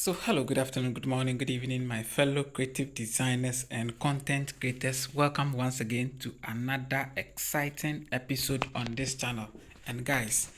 So, hello, good afternoon, good morning, good evening, my fellow creative designers and content creators. Welcome once again to another exciting episode on this channel. And guys,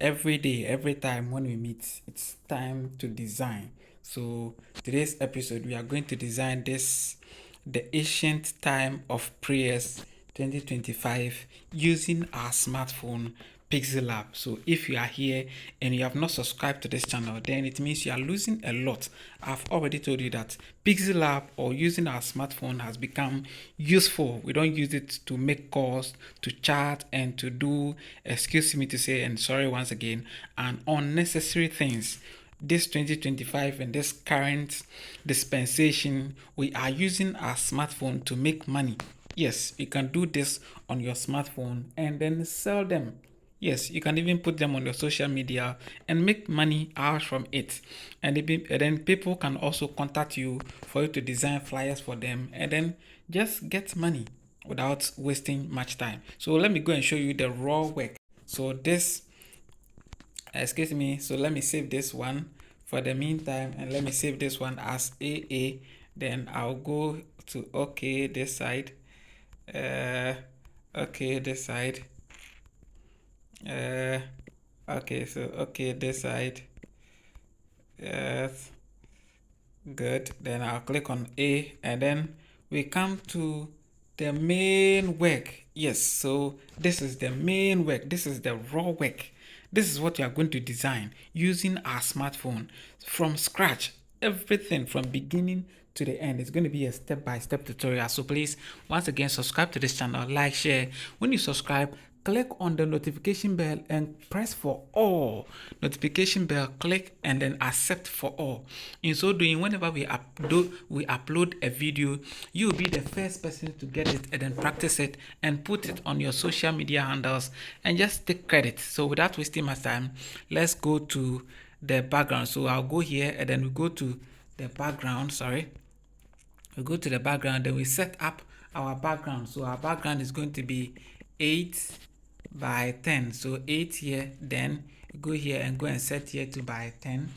every day, every time when we meet, it's time to design. So, today's episode, we are going to design the ancient time of prayers 2025 using our smartphone Pixellab. So if you are here and you have not subscribed to this channel, then it means you are losing a lot. I've already told you that Pixellab or using our smartphone has become useful. We don't use it to make calls, to chat, and to do, excuse me to say, and sorry once again, and unnecessary things. This 2025 and this current dispensation, we are using our smartphone to make money. Yes, you can do this on your smartphone and then sell them. Yes, you can even put them on your social media and make money out from it. And then people can also contact you for you to design flyers for them and then just get money without wasting much time. So let me go and show you the raw work. So this, excuse me, so let me save this one for the meantime and let me save this one as AA. Then I'll go to OK this side. Okay, this side. Okay, so okay, this side. Yes, good. Then I'll click on A and then we come to the main work. Yes, so this is the main work. This is the raw work. This is what you are going to design using our smartphone from scratch. Everything from beginning to the end. It's going to be a step-by-step tutorial. So please, once again, subscribe to this channel, like, share. When you subscribe, click on the notification bell and press for all. Notification bell, click and then accept for all. In so doing, whenever we upload a video, you will be the first person to get it and then practice it and put it on your social media handles and just take credit. So without wasting much time, let's go to the background. So I'll go here and then we go to the background. We go to the background, then we set up our background. So our background is going to be 8 by 10. So 8 here, then you go here and go and set here to by 10.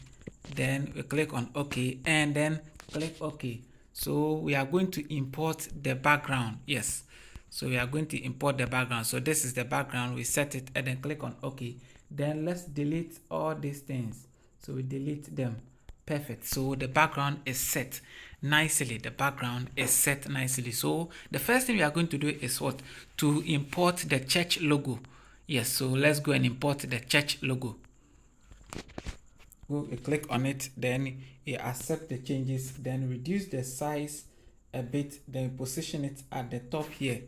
Then we click on OK and then click OK. So we are going to import the background. Yes. So we are going to import the background. So this is the background. We set it and then click on OK. Then let's delete all these things. So we delete them. Perfect. So the background is set nicely. The background is set nicely. So the first thing we are going to do is what? To import the church logo. Yes, so let's go and import the church logo. Go click on it, then you accept the changes, then reduce the size a bit, then position it at the top here.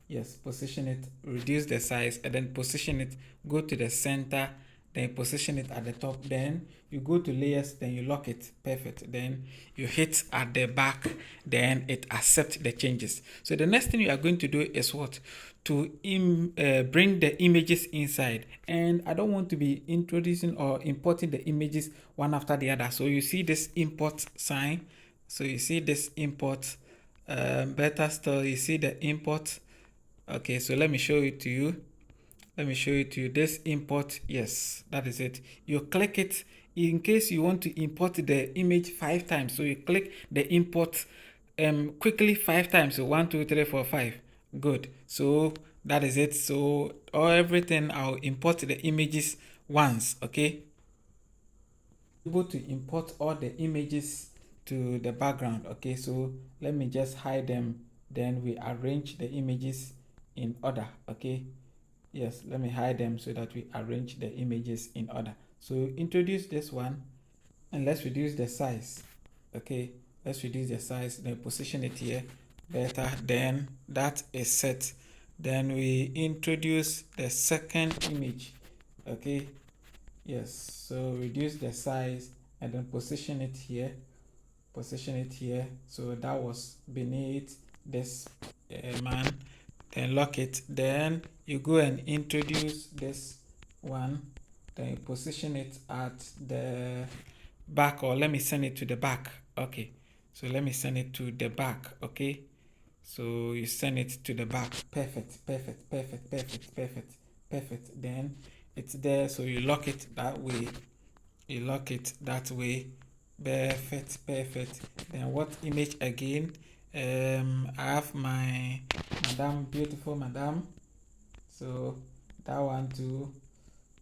Yes, position it, reduce the size, and then position it, go to the center, then position it at the top, then you go to layers, then you lock it. Perfect. Then you hit at the back, then it accepts the changes. So the next thing you are going to do is what? To bring the images inside, and I don't want to be introducing or importing the images one after the other. So you see this import sign, so you see this import, better still you see the import. Okay, so let me show it to you. This import. Yes, that is it. You click it in case you want to import the image 5 times. So you click the import quickly 5 times. So 1 2 3 4 5. Good. So that is it. So everything, I'll import the images once. Okay, able to import all the images to the background. Okay, so let me just hide them, then we arrange the images in order. Okay, yes, let me hide them so that we arrange the images in order. So introduce this one and let's reduce the size. Okay, let's reduce the size, then position it here better. Then that is set. Then we introduce the second image. Okay, yes, so reduce the size and then position it here. So that was beneath this man. Then lock it. Then you go and introduce this one, then you position it at the back, or let me send it to the back. Okay, so let me send it to the back. Okay, so you send it to the back. Perfect. Then it's there, so you lock it that way. Perfect, perfect. Then what image again? I have my madam, beautiful madam. So that one too.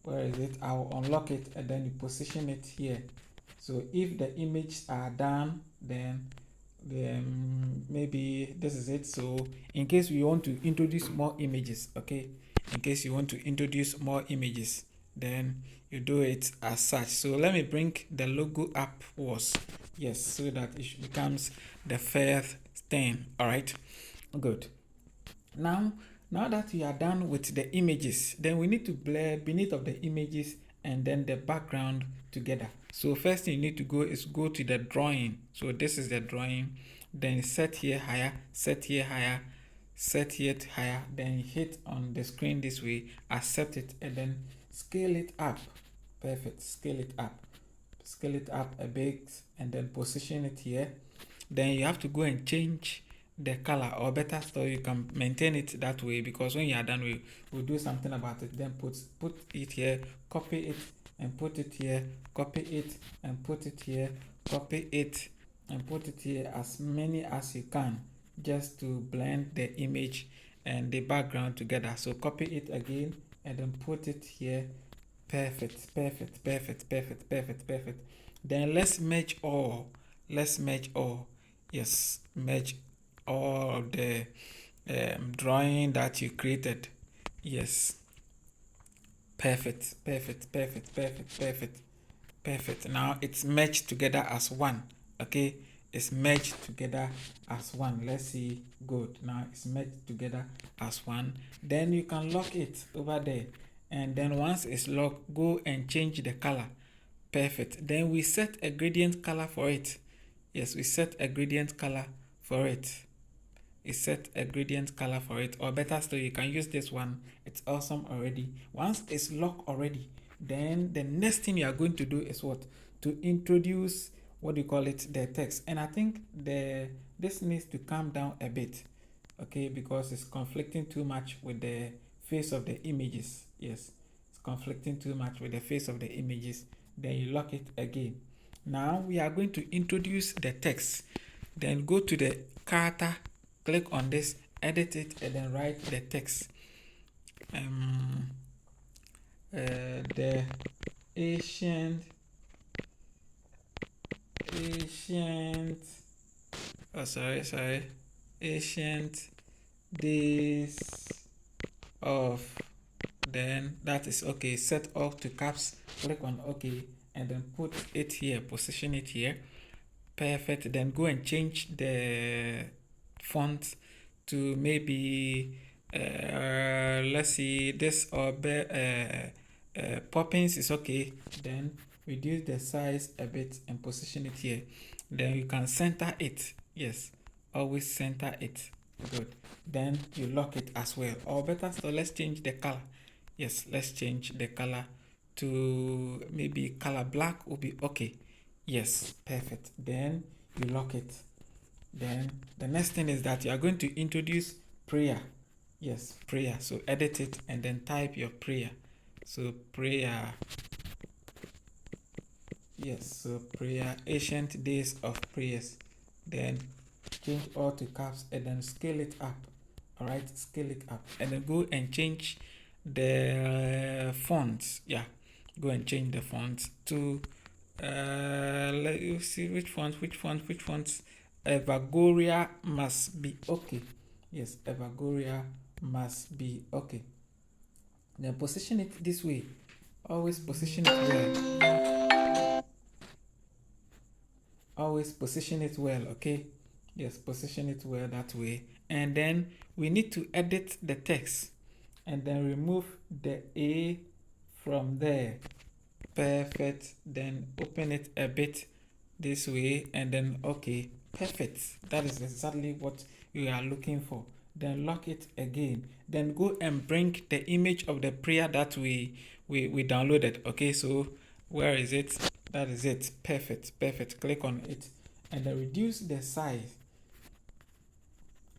Where is it? I'll unlock it and then you position it here. So if the images are done, then maybe this is it. So in case we want to introduce more images, okay, in case you want to introduce more images, then you do it as such. So let me bring the logo up was, yes, so that it becomes the first thing. All right, good. Now that we are done with the images, then we need to blur beneath of the images and then the background together. So first thing you need to go is go to the drawing. So this is the drawing. Then set here higher, set here higher, set here higher. Then hit on the screen this way, accept it, and then scale it up. Perfect. Scale it up. Scale it up a bit and then position it here. Then you have to go and change the color, or better still you can maintain it that way, because when you are done we'll do something about it. Then put it here, copy it and put it here, copy it and put it here, copy it and put it here, as many as you can, just to blend the image and the background together. So copy it again and then put it here. Perfect, perfect, perfect, perfect, perfect, perfect. Then let's merge all. Let's merge all. Yes, merge all the drawing that you created. Yes, perfect, perfect, perfect, perfect, perfect, perfect. Now it's merged together as one. Okay, it's merged together as one. Let's see. Good. Now it's merged together as one. Then you can lock it over there, and then once it's locked, go and change the color. Perfect. Then we set a gradient color for it. Yes, we set a gradient color for it. Set a gradient color for it, or better still, you can use this one. It's awesome already. Once it's locked already, then the next thing you are going to do is what? To introduce, what do you call it, the text. And I think this needs to calm down a bit, okay, because it's conflicting too much with the face of the images. Yes, it's conflicting too much with the face of the images. Then you lock it again. Now we are going to introduce the text. Then go to the character, click on this, edit it, and then write the text. The ancient ancient days of, then that is okay. Set all to caps, click on OK, and then put it here, position it here. Perfect. Then go and change the font to maybe let's see, this, or Poppins is okay. Then reduce the size a bit and position it here. Then you can center it. Yes, always center it. Good. Then you lock it as well, or better still, let's change the color. Yes, let's change the color to maybe color black will be okay. Yes, perfect. Then you lock it. Then the next thing is that you are going to introduce prayer. Yes, prayer. So edit it and then type your prayer. So prayer. Yes, so prayer, ancient days of prayers. Then change all to caps and then scale it up. All right, scale it up and then go and change the fonts. Yeah, go and change the fonts to let you see which fonts. Evagoria must be okay. Yes, Evagoria must be okay. Then position it this way. Always position it well. Always position it well, okay? Yes, position it well that way. And then we need to edit the text and then remove the A from there. Perfect. Then open it a bit this way and then okay. Perfect. That is exactly what you are looking for. Then lock it again. Then go and bring the image of the prayer that we downloaded. Okay, so where is it? That is it. Perfect. Perfect. Click on it and then reduce the size.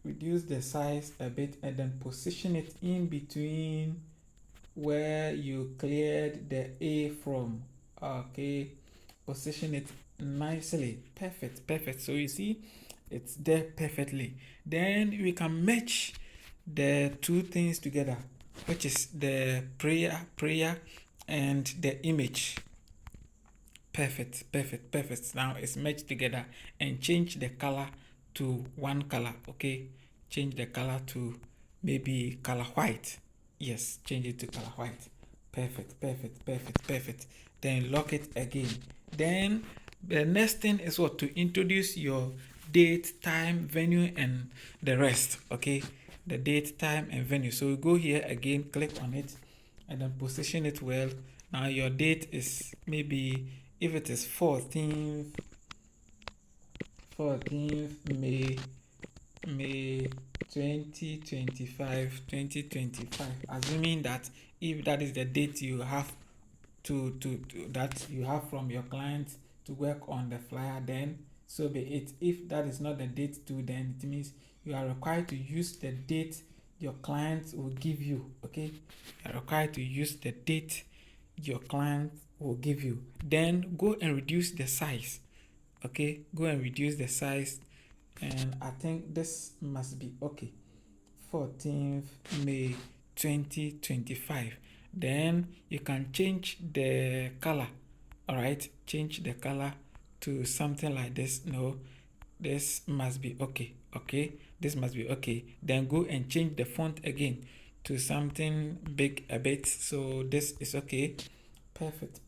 Reduce the size a bit and then position it in between where you cleared the A from. Okay, position it nicely. Perfect. So you see, it's there perfectly. Then we can match the two things together, which is the prayer and the image. Perfect. Now it's matched together, and change the color to one color. Okay, change the color to maybe color white. Yes, change it to color white. Perfect. Then lock it again. Then the next thing is what? To introduce your date, time, venue, and the rest. Okay, the date, time, and venue. So we go here again, click on it, and then position it well. Now your date is maybe, if it is 14th May 2025, assuming that if that is the date you have to that you have from your client to work on the flyer, then so be it. If that is not the date too, then it means you are required to use the date your client will give you. Okay, you are required to use the date your client will give you. Then go and reduce the size. Okay, go and reduce the size, and I think this must be okay. 14th May 2025. Then you can change the color. All right, change the color to something like this. No, this must be okay. Okay, this must be okay. Then go and change the font again to something big a bit. So this is okay. Perfect.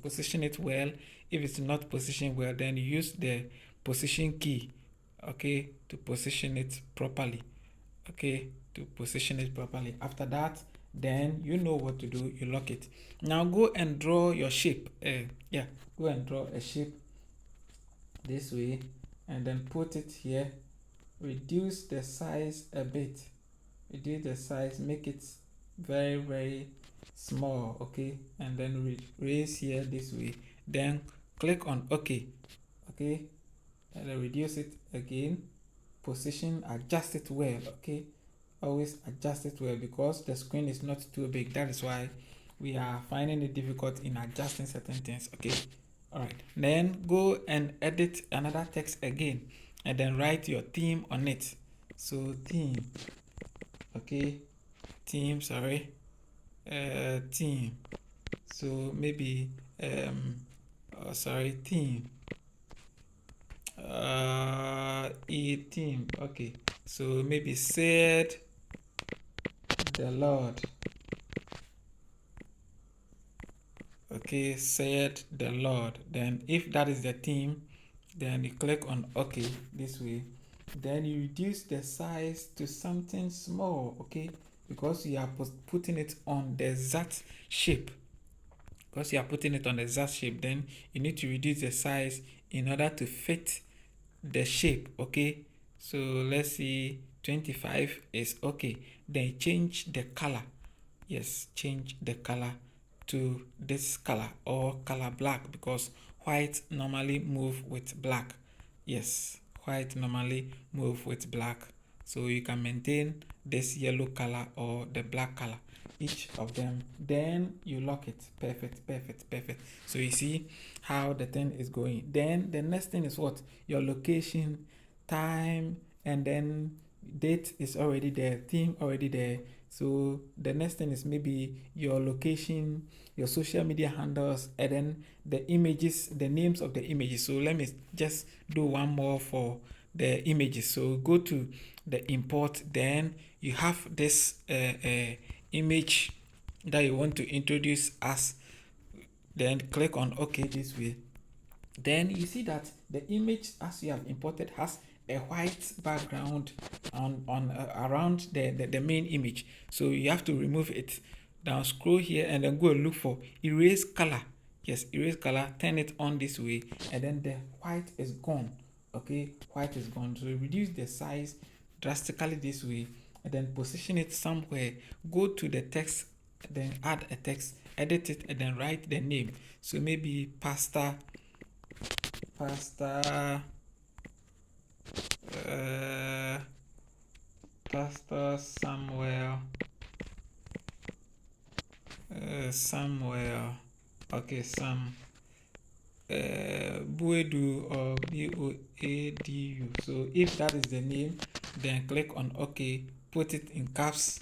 Position it well. If it's not positioned well, then use the position key, okay, to position it properly. Okay, to position it properly. After that, then you know what to do. You lock it. Now go and draw your shape. Go and draw a shape this way, and then put it here. Reduce the size a bit. Reduce the size. Make it very small. Okay, and then raise here this way. Then click on OK. Okay, and then reduce it again. Position, adjust it well. Okay, always adjust it well, because the screen is not too big. That is why we are finding it difficult in adjusting certain things. Okay, all right, then go and edit another text again, and then write your theme on it. So theme, okay, theme, sorry, theme. So maybe theme, theme. Okay, so maybe said the Lord. Okay, said the Lord. Then if that is the theme, then you click on OK this way. Then you reduce the size to something small. Okay, because you are putting it on the exact shape. Then you need to reduce the size in order to fit the shape. Okay, so let's see, 25 is okay. Then change the color. Yes, change the color to this color, or color black, because white normally move with black. Yes, white normally move with black. So you can maintain this yellow color or the black color, each of them. Then you lock it. Perfect. So you see how the thing is going. Then the next thing is what? Your location, time, and then date is already there, theme already there. So the next thing is maybe your location, your social media handles, and then the images, the names of the images. So let me just do one more for the images. So go to the import, then you have this image that you want to introduce us. Then click on OK this way. Then you see that the image as you have imported has a white background on around the main image. So you have to remove it. Now scroll here and then go and look for erase color. Yes, erase color, turn it on this way, and then the white is gone. Okay, white is gone. So reduce the size drastically this way, and then position it somewhere. Go to the text, then add a text, edit it, and then write the name. So maybe Pastor Pastor Samuel. Okay, Boedu or Boadu. So if that is the name, then click on OK, put it in caps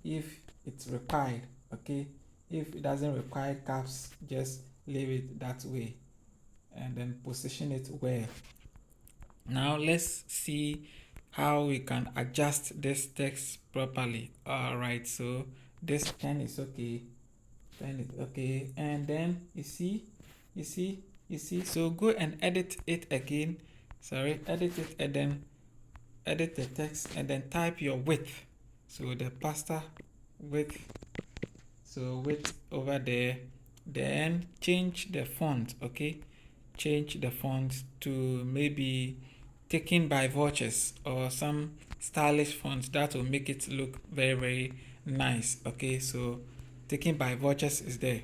if it's required. Okay, if it doesn't require caps, just leave it that way and then position it well. Now let's see how we can adjust this text properly. All right, so this pen is okay, and then you see, so go and edit it again. Edit it and then edit the text and then type your width. So the pasta width, so width over there, then change the font. Okay, change the font to maybe taken by Vultures or some stylish fonts that will make it look very, very nice. Okay, so taken by Vultures is there.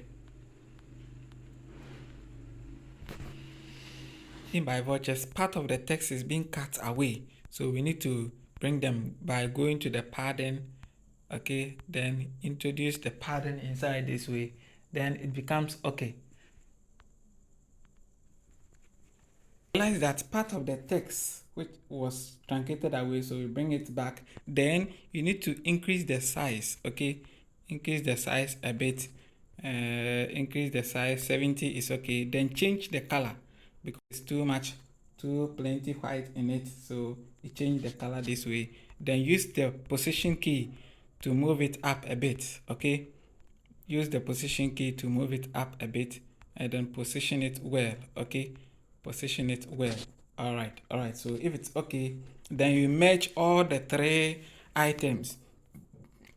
Taken by Vultures, part of the text is being cut away, so we need to bring them by going to the padding. Okay, then introduce the padding inside this way, then it becomes okay. Realize that part of the text which was truncated away, so we bring it back. Then you need to increase the size. Okay, increase the size a bit. Increase the size. 70 is okay. Then change the color because it's too much, too plenty white in it, so you change the color this way. Then use the position key to move it up a bit. Okay, use the position key to move it up a bit and then position it well. Okay, position it well. All right, so if it's okay, then you merge all the three items.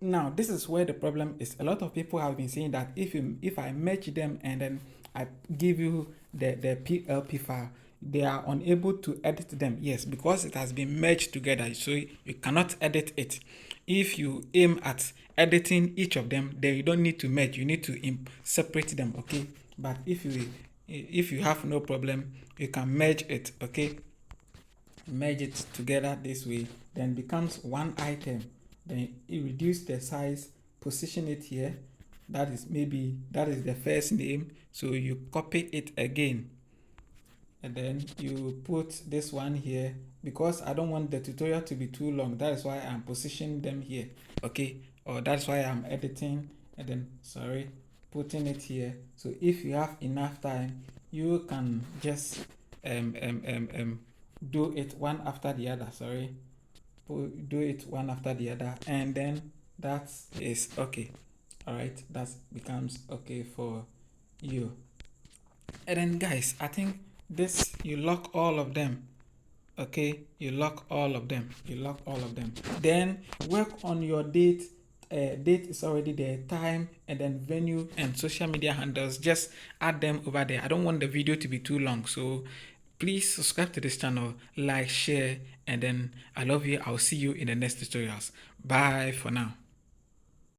Now this is where the problem is. A lot of people have been saying that if I merge them and then I give you the PLP file, they are unable to edit them. Yes, because it has been merged together, so you cannot edit it. If you aim at editing each of them, then you don't need to merge, you need to separate them. Okay, but if you have no problem, you can merge it. Okay, merge it together this way, then becomes one item. Then you reduce the size, position it here. That is the first name, so you copy it again and then you put this one here because I don't want the tutorial to be too long. That is why I'm positioning them here. Okay, or that's why I'm editing and then putting it here. So if you have enough time, you can just do it one after the other. Do it one after the other, and then that is okay. All right, that becomes okay for you. And then guys, I think this, you lock all of them. Okay, you lock all of them. Then work on your date. Date is already there, time, and then venue and social media handles. Just add them over there. I don't want the video to be too long, so please subscribe to this channel, like, share, and then I love you. I'll see you in the next tutorials. Bye for now.